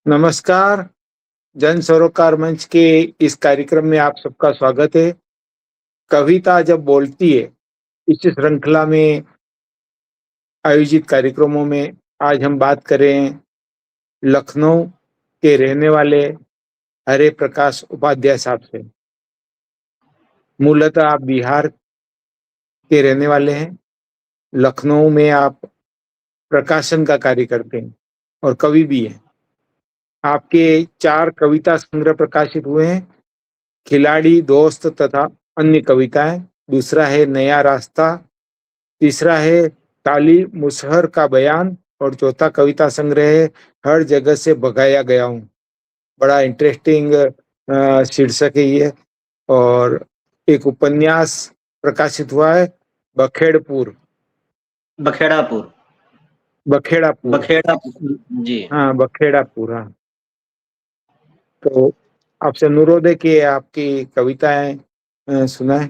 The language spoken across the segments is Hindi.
नमस्कार। जन सरोकार मंच के इस कार्यक्रम में आप सबका स्वागत है। कविता जब बोलती है, इस श्रृंखला में आयोजित कार्यक्रमों में आज हम बात करें लखनऊ के रहने वाले हरे प्रकाश उपाध्याय साहब से। मूलतः आप बिहार के रहने वाले हैं। लखनऊ में आप प्रकाशन का कार्य करते हैं और कवि भी हैं। आपके 4 कविता संग्रह प्रकाशित हुए हैं। खिलाड़ी, दोस्त तथा अन्य कविताएं। दूसरा है नया रास्ता। तीसरा है काली मुसहर का बयान और चौथा कविता संग्रह है हर जगह से भगाया गया हूँ। बड़ा इंटरेस्टिंग शीर्षक है ये। और एक उपन्यास प्रकाशित हुआ है बखेड़पुर। बखेड़ापुर। बखेड़ापुर। बखेड़ापुर जी। हाँ, बखेड़ापुर। हाँ, तो आपसे अनुरोध है कि आपकी कविताएं सुनाएं।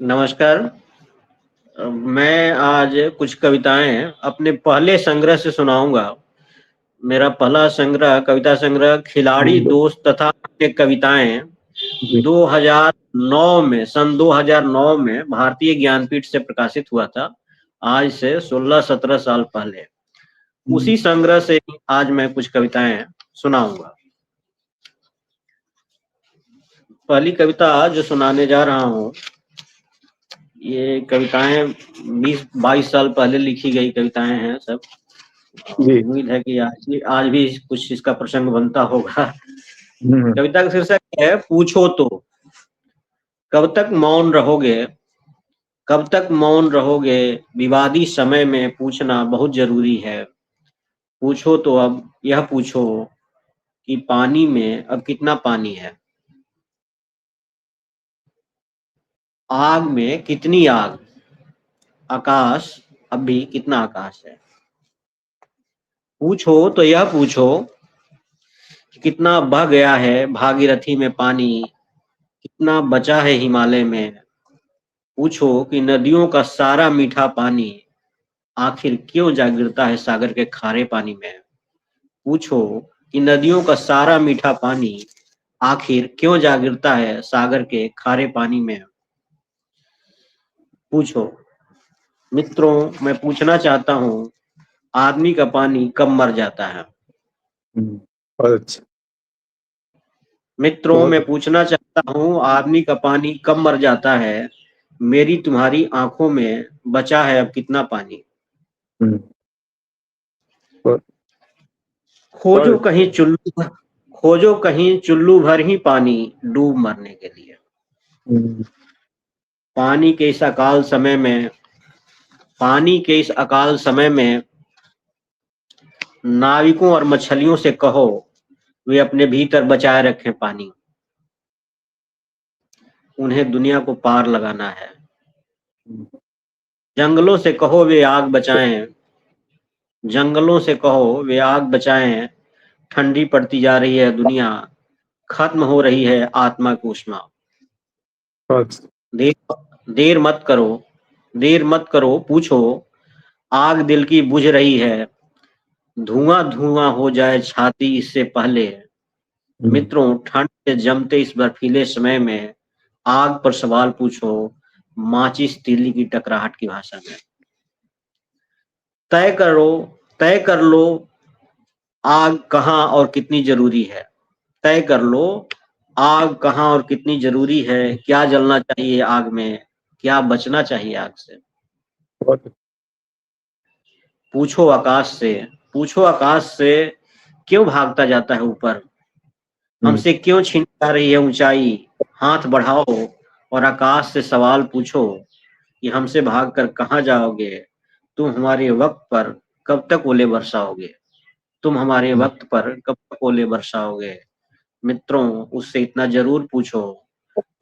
नमस्कार। मैं आज कुछ कविताएं अपने पहले संग्रह से सुनाऊंगा। मेरा पहला संग्रह कविता संग्रह खिलाड़ी, दोस्त तथा अन्य कविताएं जी। 2009 में सन 2009 में भारतीय ज्ञानपीठ से प्रकाशित हुआ था। आज से 16-17 साल पहले उसी संग्रह से आज मैं कुछ कविताएं सुनाऊंगा। पहली कविता जो सुनाने जा रहा हूँ, ये कविताएं 20-22 साल पहले लिखी गई कविताएं हैं सब। उम्मीद है कि आज भी कुछ इसका प्रसंग बनता होगा। कविता का शीर्षक है पूछो तो। कब तक मौन रहोगे, कब तक मौन रहोगे, विवादी समय में पूछना बहुत जरूरी है। पूछो तो अब यह पूछो कि पानी में अब कितना पानी है, आग में कितनी आग, आकाश अब भी कितना आकाश है। पूछो तो यह पूछो कि कितना बह गया है भागीरथी में पानी, कितना बचा है हिमालय में। पूछो कि नदियों का सारा मीठा पानी आखिर क्यों जा गिरता है सागर के खारे पानी में। पूछो कि नदियों का सारा मीठा पानी आखिर क्यों जा गिरता है सागर के खारे पानी में। पूछो मित्रों, मैं पूछना चाहता हूँ, आदमी का पानी कब मर जाता है। बहुत अच्छा। मित्रों, मैं पूछना चाहता हूँ, आदमी का पानी कब मर जाता है। मेरी तुम्हारी आंखों में बचा है अब कितना पानी। खोजो कहीं चुल्लू, खोजो कहीं चुल्लू भर ही पानी डूब मरने के लिए। पानी के इस अकाल समय में, पानी के इस अकाल समय में नाविकों और मछलियों से कहो वे अपने भीतर बचाए रखें पानी। उन्हें दुनिया को पार लगाना है। जंगलों से कहो वे आग बचाएं, जंगलों से कहो वे आग बचाएं। ठंडी पड़ती जा रही है दुनिया, खत्म हो रही है आत्मा की ऊष्मा। देर मत करो, देर मत करो, पूछो आग दिल की बुझ रही है, धुआं धुआं हो जाए छाती इससे पहले। मित्रों, ठंड से जमते इस बर्फीले समय में आग पर सवाल पूछो माचिस तीली की टकराहट की भाषा में। तय करो, तय कर लो आग कहाँ और कितनी जरूरी है। तय कर लो आग कहाँ और कितनी जरूरी है। क्या जलना चाहिए आग में, क्या बचना चाहिए आग से। पूछो आकाश से, पूछो आकाश से क्यों भागता जाता है ऊपर, हमसे क्यों छीन जा रही है ऊंचाई। हाथ बढ़ाओ और आकाश से सवाल पूछो कि हमसे भागकर कहाँ जाओगे। तुम हमारे वक्त पर कब तक ओले बरसाओगे, तुम हमारे वक्त पर कब तक ओले बरसाओगे। मित्रों, उससे इतना जरूर पूछो,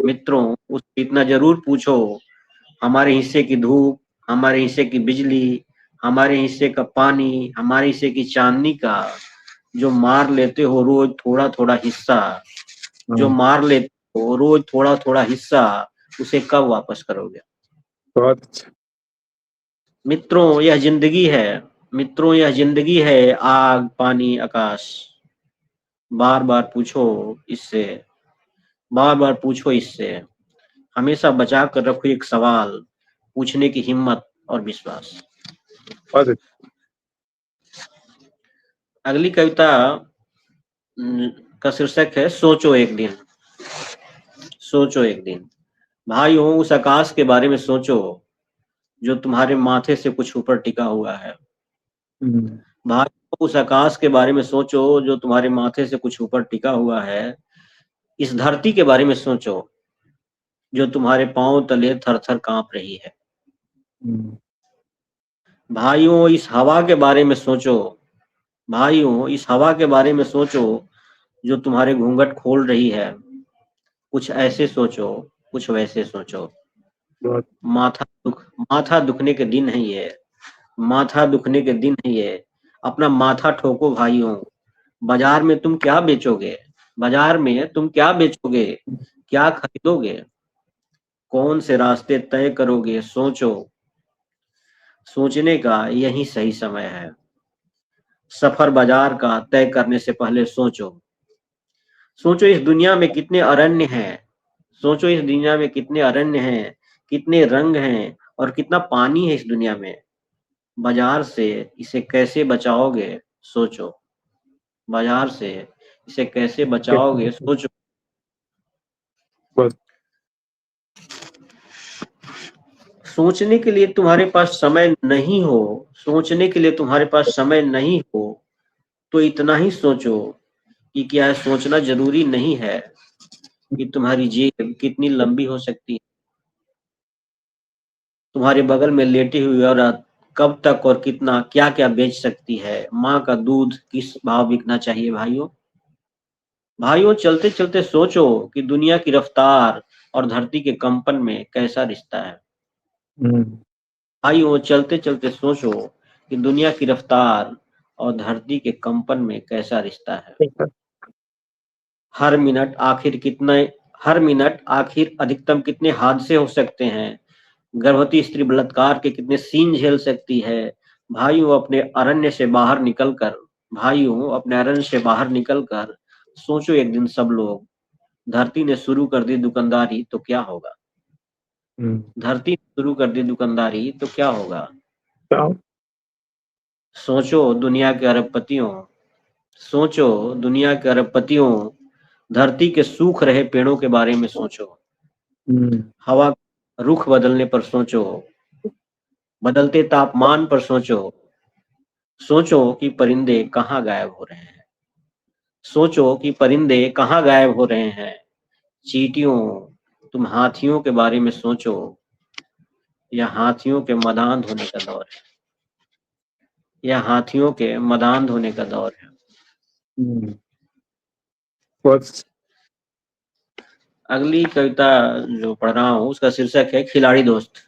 मित्रों उससे इतना जरूर पूछो, हमारे हिस्से की धूप, हमारे हिस्से की बिजली, हमारे हिस्से का पानी, हमारे हिस्से की चांदनी का जो मार लेते हो रोज थोड़ा थोड़ा हिस्सा, जो मार लेते हो रोज थोड़ा थोड़ा हिस्सा, उसे कब वापस करोगे। बहुत अच्छा। मित्रों, यह जिंदगी है, मित्रों, यह जिंदगी है आग पानी आकाश। बार बार पूछो इससे, बार बार पूछो इससे। हमेशा बचा कर रखो एक सवाल, पूछने की हिम्मत और विश्वास। बहुत अगली कविता का शीर्षक है सोचो एक दिन। सोचो एक दिन। भाइयों, उस आकाश के बारे में सोचो जो तुम्हारे माथे से कुछ ऊपर टिका हुआ है। भाइयों, उस आकाश के बारे में सोचो जो तुम्हारे माथे से कुछ ऊपर टिका हुआ है। इस धरती के बारे में सोचो जो तुम्हारे पांव तले थर थर कांप रही है। भाइयों, इस हवा के बारे में सोचो। भाइयों, इस हवा के बारे में सोचो जो तुम्हारे घूंघट खोल रही है। कुछ ऐसे सोचो, कुछ वैसे सोचो। बहुत माथा दुखने के दिन है ये। माथा दुखने के दिन है ये। अपना माथा ठोको भाइयों। बाजार में तुम क्या बेचोगे? बाजार में तुम क्या बेचोगे? क्या खरीदोगे? कौन से रास्ते तय करोगे? सोचो। सोचने का यही सही समय है। सफर बाजार का तय करने से पहले सोचो। सोचो इस दुनिया में कितने अरण्य हैं। सोचो इस दुनिया में कितने अरण्य हैं, कितने रंग हैं और कितना पानी है इस दुनिया में। बाजार से इसे कैसे बचाओगे? सोचो। बाजार से इसे कैसे बचाओगे? सोचो। बहुत सोचने के लिए तुम्हारे पास समय नहीं हो, सोचने के लिए तुम्हारे पास समय नहीं हो तो इतना ही सोचो कि क्या सोचना जरूरी नहीं है कि तुम्हारी जेब कितनी लंबी हो सकती है। तुम्हारे बगल में लेटी हुई औरत कब तक और कितना क्या क्या बेच सकती है। माँ का दूध किस भाव बिकना चाहिए। भाइयों, भाइयों, चलते चलते सोचो कि दुनिया की रफ्तार और धरती के कंपन में कैसा रिश्ता है। भाइयों, चलते चलते सोचो कि दुनिया की रफ्तार और धरती के कंपन में कैसा रिश्ता है। हर मिनट आखिर अधिकतम कितने हादसे हो सकते हैं। गर्भवती स्त्री बलात्कार के कितने सीन झेल सकती है। भाइयों, अपने अरण्य से बाहर निकलकर भाइयों अपने अरण्य से बाहर निकलकर सोचो एक दिन सब लोग। धरती ने शुरू कर दी दुकानदारी तो क्या होगा। धरती ने शुरू कर दी दुकानदारी तो क्या होगा। सोचो दुनिया के अरबपतियों। सोचो दुनिया के अरबपतियों। धरती के सूख रहे पेड़ों के बारे में सोचो। हवा रुख बदलने पर सोचो। बदलते तापमान पर सोचो। सोचो कि परिंदे कहाँ गायब हो रहे हैं। सोचो कि परिंदे कहाँ गायब हो रहे हैं। चींटियों, तुम हाथियों के बारे में सोचो। यह हाथियों के मदान होने का दौर है। यह हाथियों के मदान होने का दौर है। बहुत अगली कविता जो पढ़ रहा हूँ उसका शीर्षक है खिलाड़ी दोस्त।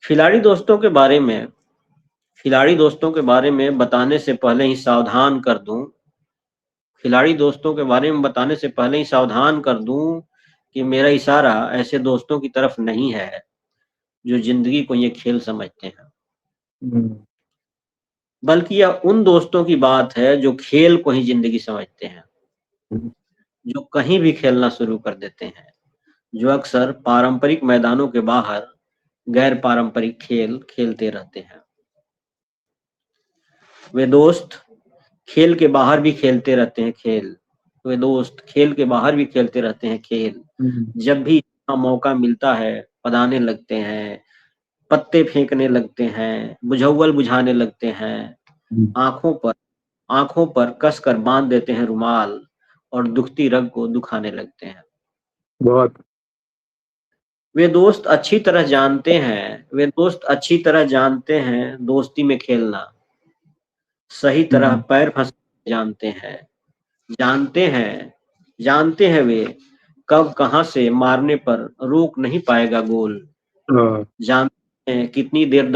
खिलाड़ी दोस्तों के बारे में बताने से पहले ही सावधान कर दूं। खिलाड़ी दोस्तों के बारे में बताने से पहले ही सावधान कर दूं कि मेरा इशारा ऐसे दोस्तों की तरफ नहीं है जो जिंदगी को ये खेल समझते हैं, बल्कि यह उन दोस्तों की बात है जो खेल को ही जिंदगी समझते हैं, जो कहीं भी खेलना शुरू कर देते हैं, जो अक्सर पारंपरिक मैदानों के बाहर गैर पारंपरिक खेल खेलते रहते हैं। वे दोस्त खेल के बाहर भी खेलते रहते हैं खेल। वे दोस्त खेल के बाहर भी खेलते रहते हैं खेल। जब भी मौका मिलता है पदाने लगते हैं, पत्ते फेंकने लगते हैं, बुझौल बुझाने लगते हैं, आंखों पर कसकर बांध देते हैं रुमाल और दुखती रग को दुखाने लगते हैं। बहुत वे दोस्त अच्छी तरह जानते हैं दोस्ती में खेलना। सही तरह पैर फंस जानते हैं वे कब कहां से मारने पर रोक नहीं पाएगा गोल। जानते हैं कितनी देर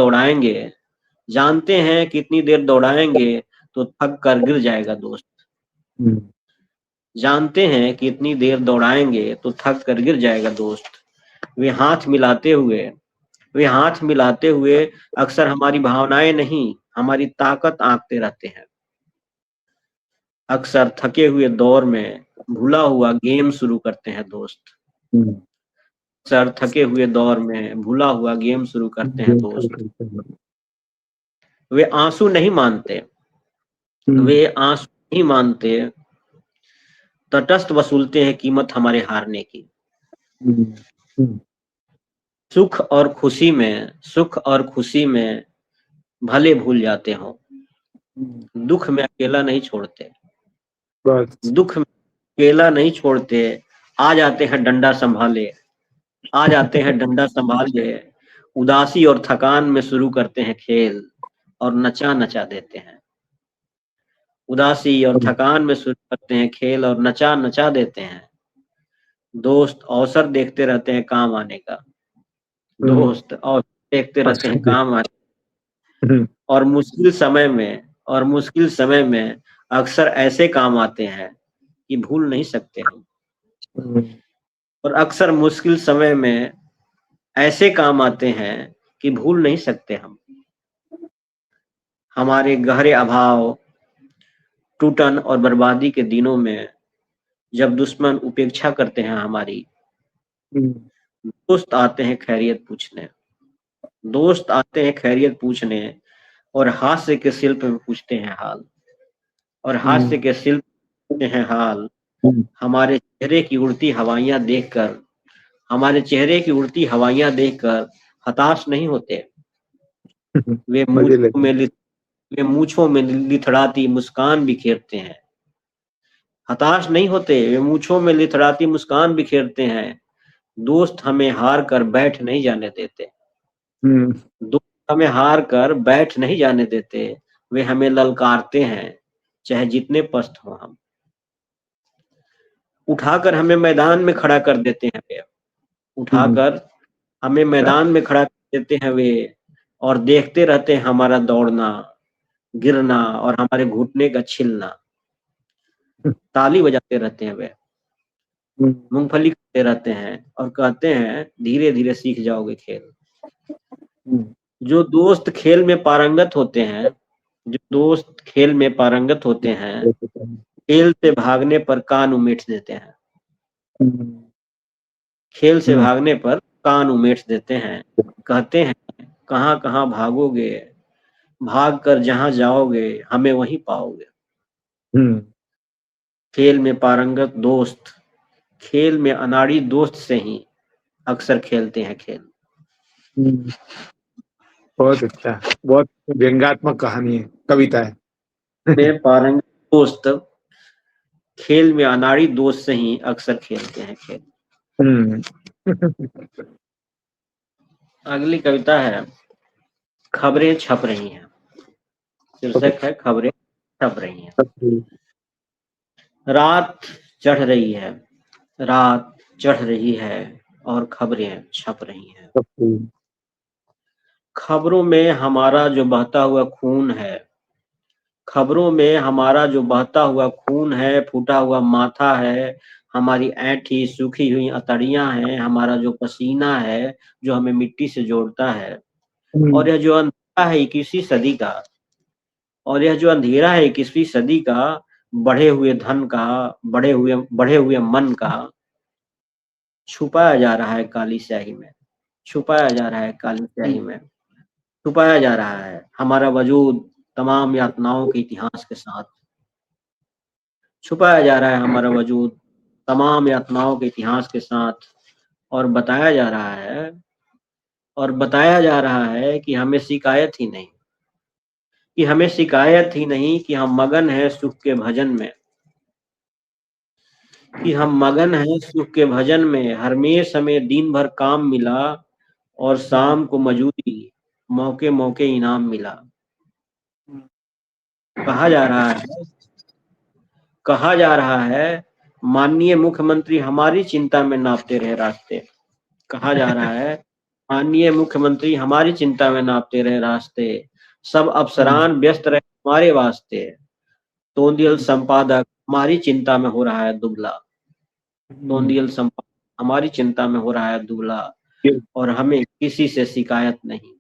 दौड़ाएंगे तो थक कर गिर जाएगा दोस्त। जानते हैं कितनी देर दौड़ाएंगे तो थक कर गिर जाएगा दोस्त। वे हाथ मिलाते हुए वे हाथ मिलाते हुए अक्सर हमारी भावनाएं नहीं, हमारी ताकत आंकते रहते हैं। अक्सर थके हुए दौर में भूला हुआ गेम शुरू करते हैं दोस्त। अक्सर थके हुए दौर में भूला हुआ गेम शुरू करते हैं दोस्त। वे आंसू नहीं मानते, वे आंसू नहीं मानते, तटस्थ वसूलते हैं कीमत हमारे हारने की। सुख और खुशी में भले भूल जाते हो, दुख में अकेला नहीं छोड़ते, दुख में अकेला नहीं छोड़ते। आ जाते हैं डंडा संभाले, आ जाते हैं डंडा संभाले, उदासी और थकान में शुरू करते हैं खेल और नचा नचा देते हैं। उदासी और थकान में शुरू करते हैं खेल और नचा नचा देते हैं। दोस्त अवसर देखते रहते हैं काम आने का, दोस्त अवसर देखते रहते हैं काम आने, और मुश्किल समय में अक्सर ऐसे काम आते हैं कि भूल नहीं सकते हम। और अक्सर मुश्किल समय में ऐसे काम आते हैं कि भूल नहीं सकते हम। हमारे गहरे अभाव, टूटन और बर्बादी के दिनों में जब दुश्मन उपेक्षा करते हैं हमारी, दोस्त आते हैं खैरियत पूछने, दोस्त आते हैं खैरियत पूछने और हास्य के शिल्प में पूछते हैं हाल, और हास्य के शिल्प में पूछते हैं हाल। हमारे चेहरे की उड़ती हवाइयां देखकर, हमारे चेहरे की उड़ती हवाइयां देखकर हताश नहीं होते। वे मूंछों में लिथड़ाती मुस्कान बिखेरते हैं। हताश नहीं होते, वे मूंछों में लिथड़ाती मुस्कान बिखेरते हैं। दोस्त हमें हार कर बैठ नहीं जाने देते, दोस्त हमें हार कर बैठ नहीं जाने देते। वे हमें ललकारते हैं चाहे जितने पस्त हो हम। उठाकर हमें मैदान में खड़ा कर देते हैं वे, उठाकर हमें मैदान में खड़ा कर देते हैं वे, और देखते रहते हैं हमारा दौड़ना, गिरना और हमारे घुटने का छिलना। ताली बजाते रहते हैं वे, मूंगफली खाते रहते हैं और कहते हैं धीरे धीरे सीख जाओगे खेल। जो दोस्त खेल में पारंगत होते हैं, जो दोस्त खेल में पारंगत होते हैं, खेल से भागने पर कान उमेट देते हैं, खेल से भागने पर कान उमेट देते हैं। कहते हैं कहाँ कहाँ भागोगे, भाग कर जहां जाओगे हमें वहीं पाओगे। खेल में पारंगत दोस्त खेल में अनाड़ी दोस्त से ही अक्सर खेलते हैं खेल। बहुत अच्छा, बहुत व्यंग्यात्मक कहानी है, कविता है। में पारंगत दोस्त खेल में अनाड़ी दोस्त से ही अक्सर खेलते हैं खेल। अगली कविता है खबरें छप रही हैं। शीर्षक है खबरें छप रही हैं। रात चढ़ रही है, रात चढ़ रही है और खबरें छप रही हैं। खबरों में हमारा जो बहता हुआ खून है, खबरों में हमारा जो बहता हुआ खून है, फूटा हुआ माथा है, हमारी ऐंठी सूखी हुई अतड़ियां हैं, हमारा जो पसीना है जो हमें मिट्टी से जोड़ता है। और यह जो अंधेरा है 21वीं सदी का, और यह जो अंधेरा है 21वीं सदी का, बढ़े हुए धन का, बढ़े हुए मन का, छुपाया जा रहा है काली स्याही में, छुपाया जा रहा है काली स्याही में, छुपाया जा रहा है हमारा वजूद तमाम यातनाओं के इतिहास के साथ, छुपाया जा रहा है हमारा वजूद तमाम यातनाओं के इतिहास के साथ। और बताया जा रहा है, और बताया जा रहा है कि हमें शिकायत ही नहीं, कि हमें शिकायत ही नहीं, कि हम मगन हैं सुख के भजन में, कि हम मगन हैं सुख के भजन में। हरमेश हमें दिन भर काम मिला और शाम को मजूदी, मौके मौके इनाम मिला। कहा जा रहा है, कहा जा रहा है माननीय मुख्यमंत्री हमारी चिंता में नापते रहे रास्ते। कहा जा रहा है माननीय मुख्यमंत्री हमारी चिंता में नापते रहे रास्ते, सब अफसरान व्यस्त रहे हमारे वास्ते, तोंदियल संपादक हमारी चिंता में हो रहा है दुबला, तोंदियल संपादक हमारी चिंता में हो रहा है दुबला। और हमें किसी से शिकायत नहीं,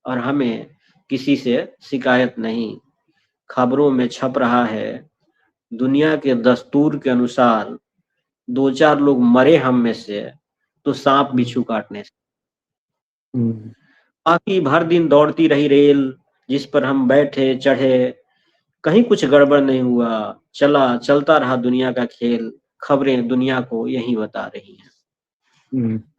और हमें किसी से शिकायत नहीं। खबरों में छप रहा है दुनिया के दस्तूर के अनुसार 2-4 लोग मरे हम में से तो सांप बिच्छू काटने से। बाकी भर दिन दौड़ती रही रेल जिस पर हम बैठे चढ़े, कहीं कुछ गड़बड़ नहीं हुआ, चलता रहा दुनिया का खेल। खबरें दुनिया को यही बता रही हैं।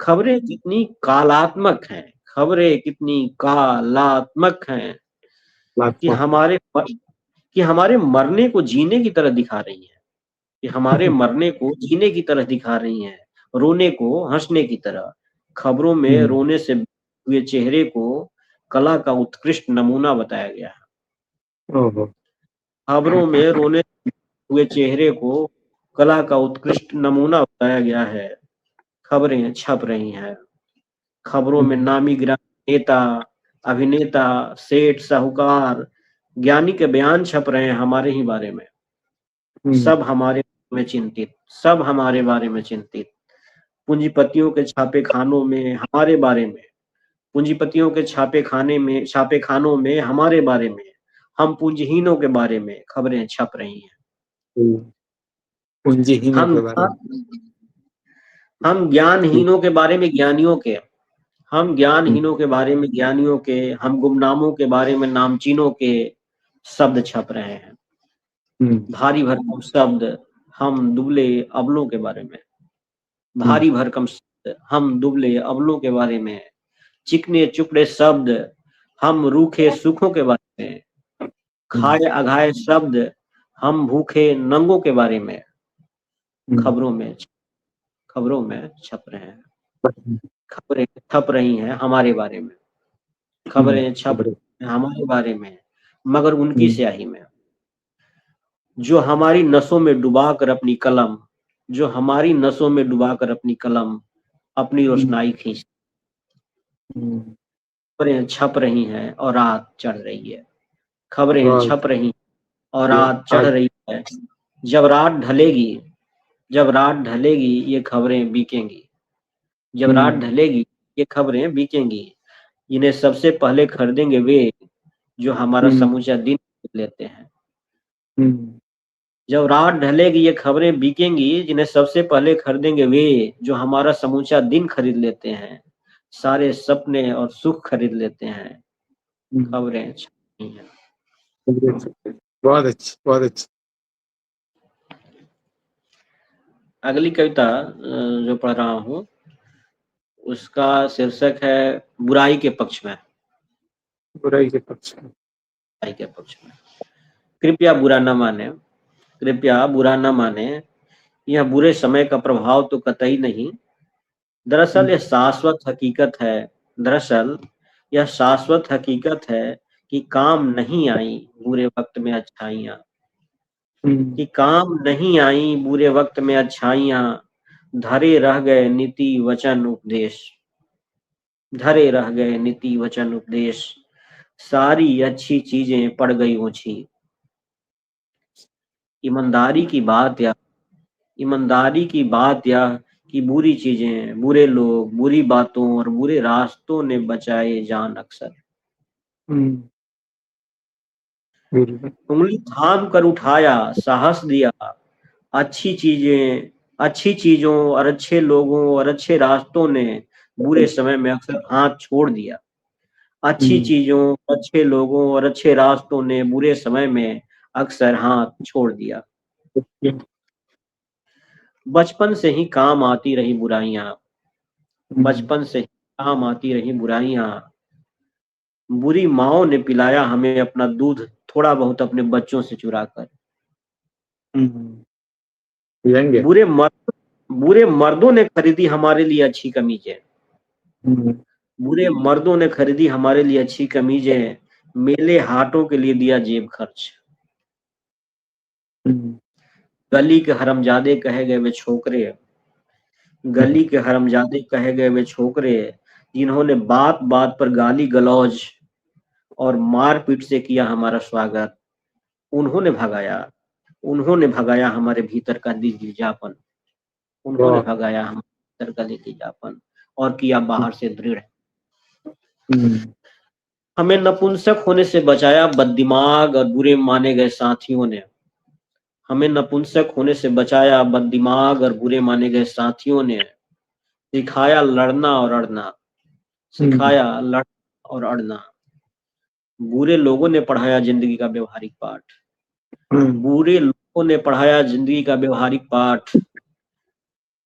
खबरें कितनी कालात्मक हैं, खबरें कितनी कालात्मक हैं कि हमारे मरने को जीने की तरह दिखा रही हैं, कि हमारे मरने को जीने की तरह दिखा रही हैं, रोने को हंसने की तरह। खबरों में रोने से हुए चेहरे को कला का उत्कृष्ट नमूना बताया गया है। खबरों में रोने हुए चेहरे को कला का उत्कृष्ट नमूना बताया गया है। खबरें छप रही हैं। खबरों में नामी गिरामी नेता, अभिनेता, सेठ, साहूकार, ज्ञानी के बयान छप रहे हैं हमारे ही बारे में। सब हमारे में चिंतित, सब हमारे बारे में चिंतित। पूंजीपतियों के छापे खानों में हमारे बारे में, पूंजीपतियों के छापे खानों में हमारे बारे में, हम पूंजीहीनों के बारे में खबरें छप रही हैं। पूंजीहीनों के बारे में, हम ज्ञानहीनों के बारे में ज्ञानियों के, हम ज्ञानहीनों के बारे में ज्ञानियों के, हम गुमनामों के बारे में नामचीनों के शब्द छप रहे हैं। भारी भरकम शब्द हम दुबले अबलों के बारे में, भारी भरकम शब्द हम दुबले अबलों के बारे में, चिकने चुपड़े शब्द हम रूखे सुखों के बारे में, खाए अघाए शब्द हम भूखे नंगों के बारे में। खबरों में छप रहे हैं। खबरें छप रही हैं हमारे बारे में, खबरें छप रही हैं हमारे बारे में, मगर उनकी स्याही में जो हमारी नसों में डुबाकर अपनी कलम, जो हमारी नसों में डुबाकर अपनी कलम अपनी रोशनाई खींच। खबरें छप रही हैं और रात चढ़ रही है। खबरें छप रही और रात चढ़ रही है। जब रात ढलेगी, जब रात ढलेगी ये खबरें बिकेंगी, जब रात ढलेगी ये खबरें बिकेंगी। इन्हें सबसे पहले खरीदेंगे वे जो हमारा समूचा दिन खरीद लेते हैं। जब रात ढलेगी ये खबरें बिकेंगी, जिन्हें सबसे पहले खरीदेंगे वे जो हमारा समूचा दिन खरीद लेते हैं, सारे सपने और सुख खरीद लेते हैं। खबरें छपी हैं। बहुत अच्छी, बहुत अच्छी। अगली कविता जो पढ़ रहा हूँ उसका शीर्षक है बुराई के पक्ष में। बुराई के पक्ष में, बुराई के पक्ष में। कृपया बुरा न माने, कृपया बुरा न माने, यह बुरे समय का प्रभाव तो कतई नहीं। दरअसल यह शाश्वत हकीकत है, दरअसल यह शाश्वत हकीकत है कि काम नहीं आई बुरे वक्त में अच्छाइयाँ, कि काम नहीं आई बुरे वक्त में अच्छाइयाँ। धरे रह गए नीति वचन उपदेश, धरे रह गए नीति वचन उपदेश। सारी अच्छी चीजें पड़ गई ऊंची। ईमानदारी की बात या, ईमानदारी की बात यह कि बुरी चीजें, बुरे लोग, बुरी बातों और बुरे रास्तों ने बचाए जान अक्सर। उंगली थाम कर उठाया, साहस दिया, अच्छी चीजें, अच्छी चीजों और अच्छे लोगों और अच्छे रास्तों ने बुरे समय में अक्सर हाथ छोड़ दिया। अच्छी चीजों, अच्छे लोगों और अच्छे रास्तों ने बुरे समय में अक्सर हाथ छोड़ दिया। बचपन से ही काम आती रही बुराइयां, बचपन से ही काम आती रही बुराइयां। बुरी माओ ने पिलाया हमें अपना दूध थोड़ा बहुत अपने बच्चों से चुराकर। बुरे मर्दों ने खरीदी हमारे लिए अच्छी कमीजें, बुरे मर्दों ने खरीदी हमारे लिए अच्छी कमीजें। मेले हाटों के लिए दिया जेब खर्च। गली के हरमजादे कहे गए वे छोकरे, गली के हरमजादे कहे गए वे छोकरे, जिन्होंने बात बात पर गाली गलौज और मारपीट से किया हमारा स्वागत। उन्होंने भगाया हमारे भीतर का दिलजापन, उन्होंने भगाया हमारे भीतर का दिलजापन। और किया बाहर से दृढ़। हमें नपुंसक होने से बचाया बददिमाग और बुरे माने गए साथियों ने। हमें नपुंसक होने से बचाया बददिमाग और बुरे माने गए साथियों ने। सिखाया लड़ना और अड़ना, सिखाया लड़ना और अड़ना। बुरे लोगों ने पढ़ाया जिंदगी का व्यवहारिक पाठ। बुरे लोगों ने पढ़ाया जिंदगी का व्यवहारिक पाठ।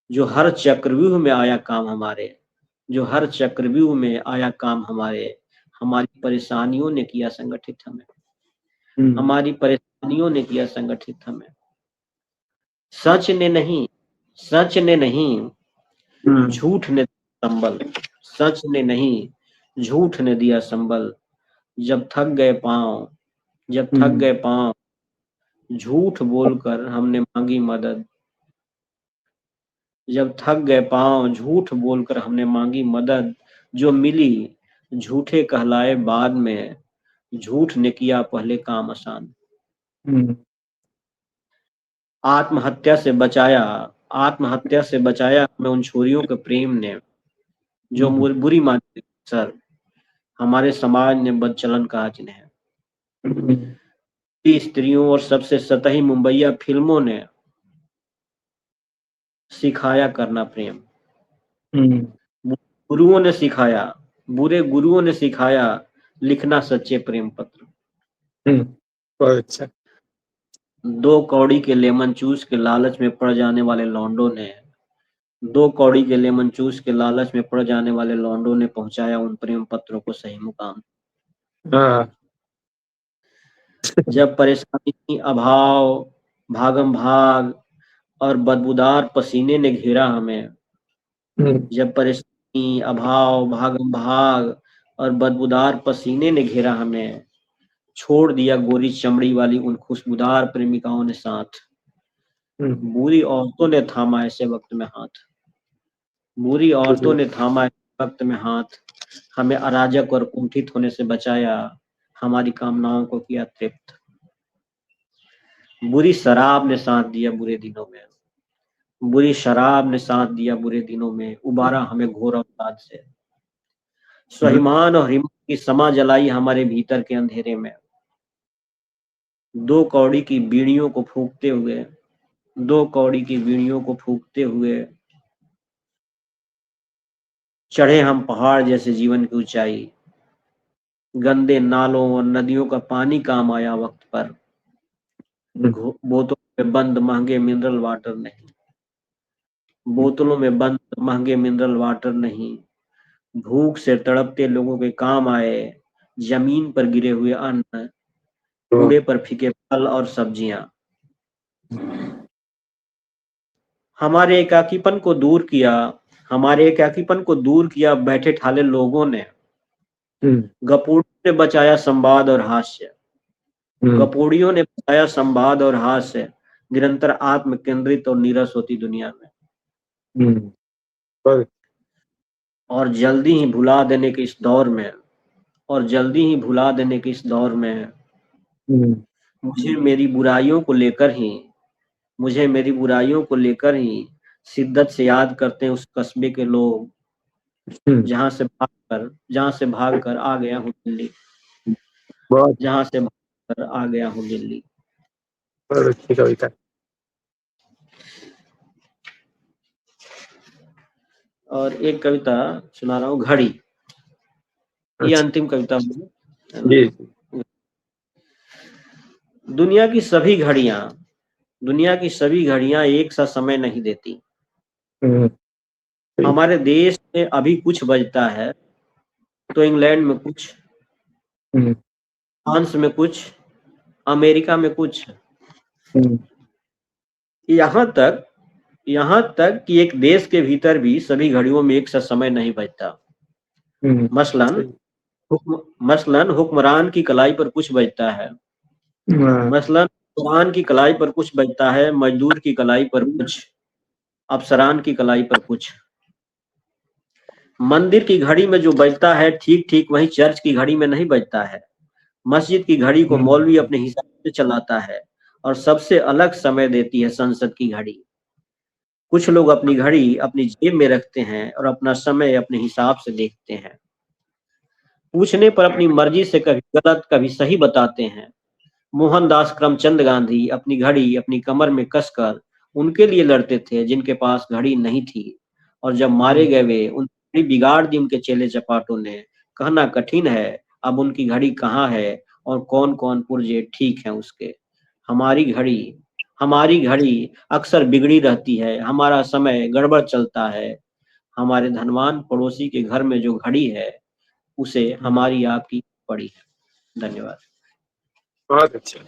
जो हर चक्रव्यूह में आया काम हमारे, जो हर चक्रव्यूह में आया काम हमारे। हमारी परेशानियों ने किया संगठित हमें, हमारी परेशानियों ने किया संगठित हमें। सच ने नहीं, सच ने नहीं, झूठ ने संबल, सच ने नहीं, झूठ ने दिया संबल। जब थक गए पांव, जब थक गए पांव, झूठ बोलकर हमने मांगी मदद। जब थक गए पांव, झूठ बोलकर हमने मांगी मदद। जो मिली झूठे कहलाए बाद में, झूठ ने किया पहले काम आसान। आत्महत्या से बचाया, आत्महत्या से बचाया हमें उन छोरियों के प्रेम ने, जो बुरी मानी सर हमारे समाज ने बदचलन कहा जिन्हें। स्त्रियों और सबसे सतही मुंबईया फिल्मों ने सिखाया करना प्रेम। गुरुओं ने सिखाया, बुरे गुरुओं ने सिखाया लिखना सच्चे प्रेम पत्र। बहुत अच्छा। 2 कौड़ी के लेमन चूस के लालच में पड़ जाने वाले लौंडों ने, 2 कौड़ी के लेमन चूस के लालच में पड़ जाने वाले लौंडों ने पहुंचाया उन प्रेम पत्रों को सही मुकाम। जब परेशानी, अभाव, भागम भाग और बदबूदार पसीने ने घेरा हमें, जब परेशानी, अभाव, भागम भाग और बदबूदार पसीने ने घेरा हमें, छोड़ दिया गोरी चमड़ी वाली उन खुशबूदार प्रेमिकाओं ने साथ। बुरी औरतों ने थामा ऐसे वक्त में हाथ, बुरी औरतों ने थामा ऐसे वक्त में हाथ। हमें अराजक और कुंठित होने से बचाया, हमारी कामनाओं को किया तृप्त। बुरी शराब ने साथ दिया बुरे दिनों में, बुरी शराब ने साथ दिया बुरे दिनों में, उबारा हमें घोर अवसाद से। स्वाभिमान और हिम्मत की समा जलाई हमारे भीतर के अंधेरे में। 2 कौड़ी की बीड़ियों को फूंकते हुए, 2 कौड़ी की बीड़ियों को फूंकते हुए चढ़े हम पहाड़ जैसे जीवन की ऊंचाई। गंदे नालों और नदियों का पानी काम आया वक्त पर। बोतलों में बंद महंगे मिनरल वाटर नहीं, बोतलों में बंद महंगे मिनरल वाटर नहीं। भूख से तड़पते लोगों के काम आए जमीन पर गिरे हुए अन्न, कूड़े पर फीके फल और सब्जियां। हमारे एकाकीपन को दूर किया, हमारे एकाकीपन को दूर किया बैठे ठाले लोगों ने। गपोड़ियों ने बचाया संवाद और हास्य, गपोड़ियों ने बचाया संवाद और हास्य। निरंतर आत्म केंद्रित और नीरस होती दुनिया में, और जल्दी ही भुला देने के इस दौर में, और जल्दी ही भुला देने के इस दौर में मुझे मेरी बुराइयों को लेकर ही, मुझे मेरी बुराइयों को लेकर ही शिद्दत से याद करते हैं उस कस्बे के लोग, जहां से भागकर आ गया हूँ दिल्ली, जहां से भागकर आ गया हूँ दिल्ली। बहुत अच्छी कविता। और एक कविता सुना रहा हूँ, घड़ी। ये अंतिम कविता जी। दुनिया की सभी घड़ियां एक सा समय नहीं देती। हमारे देश में अभी कुछ बजता है तो इंग्लैंड में कुछ, फ्रांस में कुछ, अमेरिका में कुछ। यहाँ तक कि एक देश के भीतर भी सभी घड़ियों में एक सा समय नहीं बजता। मसलन हुक्मरान की कलाई पर कुछ बजता है, मसलन हुक्मरान की कलाई पर कुछ बजता है, मजदूर की कलाई पर कुछ, अफसरान की कलाई पर कुछ। मंदिर की घड़ी में जो बजता है ठीक ठीक वही चर्च की घड़ी में नहीं बजता है। मस्जिद की घड़ी को मौलवी अपने हिसाब से चलाता है और सबसे अलग समय देती है संसद की घड़ी। कुछ लोग अपनी घड़ी अपनी जेब में रखते हैं और अपना समय अपने हिसाब से देखते हैं। पूछने पर अपनी मर्जी से कभी गलत कभी सही बताते हैं। मोहनदास करमचंद गांधी अपनी घड़ी अपनी कमर में कसकर उनके लिए लड़ते थे जिनके पास घड़ी नहीं थी, और जब मारे गए वे उनकी घड़ी बिगाड़ दी उनके चेले चपाटों ने। कहना कठिन है अब उनकी घड़ी कहाँ है और कौन कौन पुर्जे ठीक हैं उसके। हमारी घड़ी हमारी घड़ी अक्सर बिगड़ी रहती है, हमारा समय गड़बड़ चलता है। हमारे धनवान पड़ोसी के घर में जो घड़ी है उसे हमारी आपकी पड़ी है। धन्यवाद। बहुत अच्छा,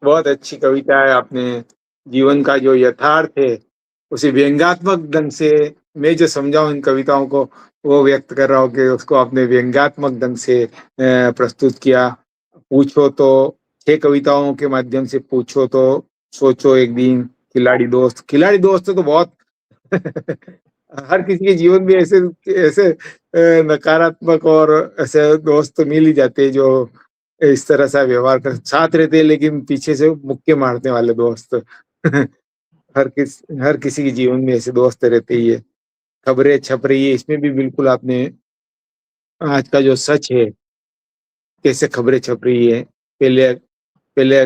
बहुत अच्छी कविता है। आपने जीवन का जो यथार्थ है उसे व्यंग्यात्मक ढंग से, मैं जो समझाऊं इन कविताओं को वो व्यक्त कर रहा हूँ कि उसको आपने व्यंग्यात्मक ढंग से प्रस्तुत किया। पूछो तो, 6 कविताओं के माध्यम से पूछो तो, सोचो एक दिन, खिलाड़ी दोस्त। खिलाड़ी दोस्त तो बहुत हर किसी के जीवन में ऐसे ऐसे नकारात्मक और ऐसे दोस्त तो मिल ही जाते हैं जो इस तरह से व्यवहार कर साथ रहते हैं लेकिन पीछे से मुक्के मारने वाले दोस्त। हर किसी के जीवन में ऐसे दोस्त रहते ही है। खबरें छप रही है, इसमें भी बिल्कुल आपने आज का जो सच है, कैसे खबरें छप रही है, पहले पहले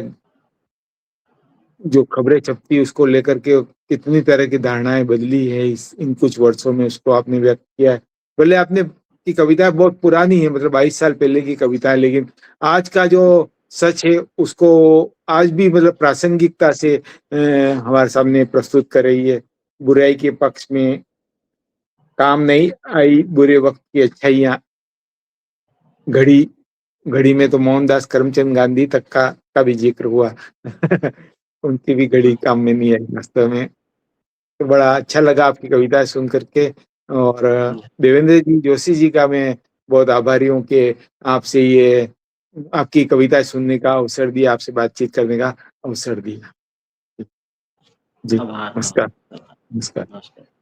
जो खबरें छपती है उसको लेकर के कितनी तरह की धारणाएं बदली है इस इन कुछ वर्षों में, उसको आपने व्यक्त किया है। भले आपने की कविताएं बहुत पुरानी है, मतलब 22 साल पहले की कविता है, लेकिन आज का जो सच है उसको आज भी मतलब प्रासंगिकता से हमारे सामने प्रस्तुत कर रही है। बुराई के पक्ष में काम नहीं आई, बुरे वक्त की अच्छाइयाँ। घड़ी घड़ी में तो मोहनदास करमचंद गांधी तक का भी जिक्र हुआ। उनकी भी घड़ी काम में नहीं आई वास्तव में। तो बड़ा अच्छा लगा आपकी कविता सुन करके। और देवेंद्र जी जोशी जी का मैं बहुत आभारी हूँ कि आपसे ये आपकी कविताएं सुनने का अवसर दिया, आपसे बातचीत करने का अवसर दिया। जी आभार। नमस्कार। नमस्कार। नमस्कार।